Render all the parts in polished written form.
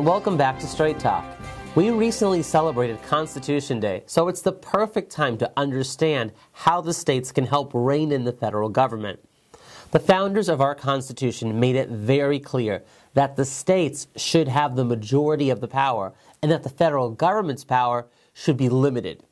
and welcome back to Straight Talk. We recently celebrated Constitution Day, so it's the perfect time to understand how the states can help rein in the federal government. The founders of our Constitution made it very clear that the states should have the majority of the power and that the federal government's power should be limited.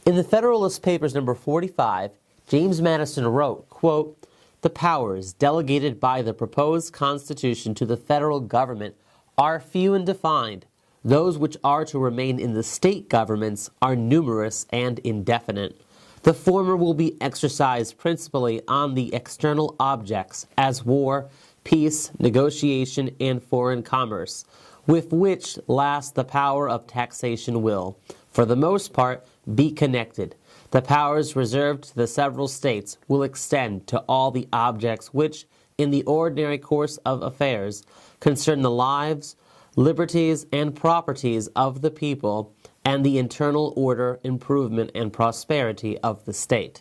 In the Federalist Papers number 45, James Madison wrote, quote, "The powers delegated by the proposed Constitution to the federal government are few and defined. Those which are to remain in the state governments are numerous and indefinite. The former will be exercised principally on the external objects, as war, peace, negotiation, and foreign commerce, with which last the power of taxation will, for the most part, be connected. The powers reserved to the several states will extend to all the objects which, in the ordinary course of affairs, concern the lives, liberties, and properties of the people, and the internal order, improvement, and prosperity of the state."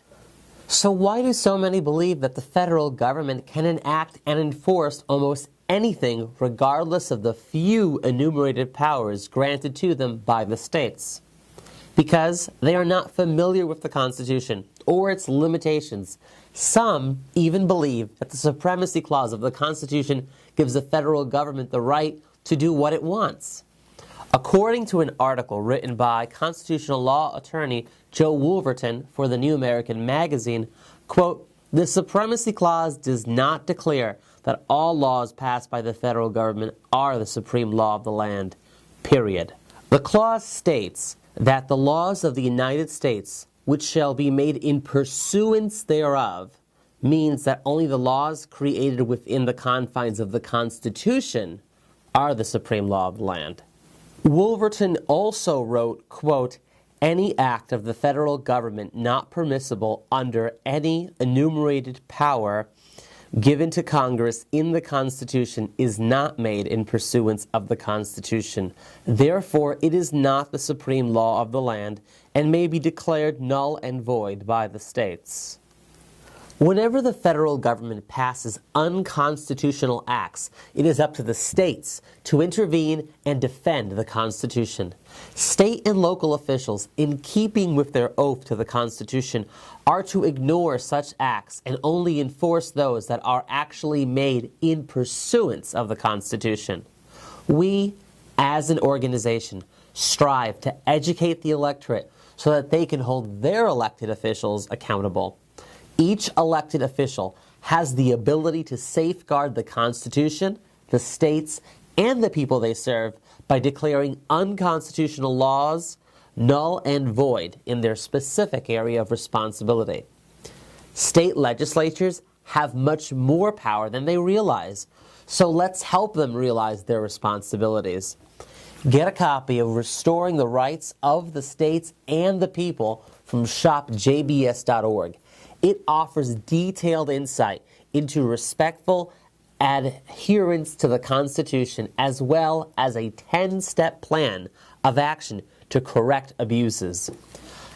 So why do so many believe that the federal government can enact and enforce almost anything regardless of the few enumerated powers granted to them by the states? Because they are not familiar with the Constitution or its limitations. Some even believe that the Supremacy Clause of the Constitution gives the federal government the right to do what it wants. According to an article written by constitutional law attorney Joe Wolverton for the New American Magazine, quote, "The Supremacy Clause does not declare that all laws passed by the federal government are the supreme law of the land, period. The clause states that the laws of the United States, which shall be made in pursuance thereof," means that only the laws created within the confines of the Constitution are the supreme law of the land. Wolverton also wrote, quote, "Any act of the federal government not permissible under any enumerated power given to Congress in the Constitution is not made in pursuance of the Constitution. Therefore, it is not the supreme law of the land and may be declared null and void by the states." Whenever the federal government passes unconstitutional acts, it is up to the states to intervene and defend the Constitution. State and local officials, in keeping with their oath to the Constitution, are to ignore such acts and only enforce those that are actually made in pursuance of the Constitution. We, as an organization, strive to educate the electorate so that they can hold their elected officials accountable. Each elected official has the ability to safeguard the Constitution, the states, and the people they serve by declaring unconstitutional laws null and void in their specific area of responsibility. State legislatures have much more power than they realize, so let's help them realize their responsibilities. Get a copy of Restoring the Rights of the States and the People from shopjbs.org. It offers detailed insight into respectful adherence to the Constitution, as well as a 10-step plan of action to correct abuses.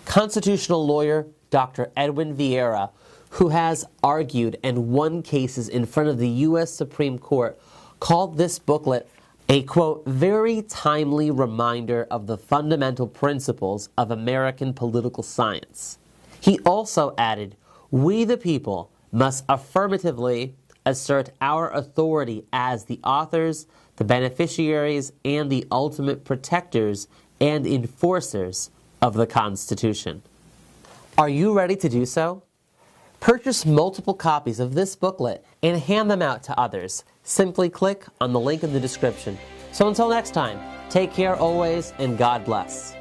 Constitutional lawyer Dr. Edwin Vieira, who has argued and won cases in front of the U.S. Supreme Court, called this booklet a, quote, "very timely reminder of the fundamental principles of American political science." He also added, "We the people must affirmatively assert our authority as the authors, the beneficiaries, and the ultimate protectors and enforcers of the Constitution." Are you ready to do so? Purchase multiple copies of this booklet and hand them out to others. Simply click on the link in the description. So until next time, take care always and God bless.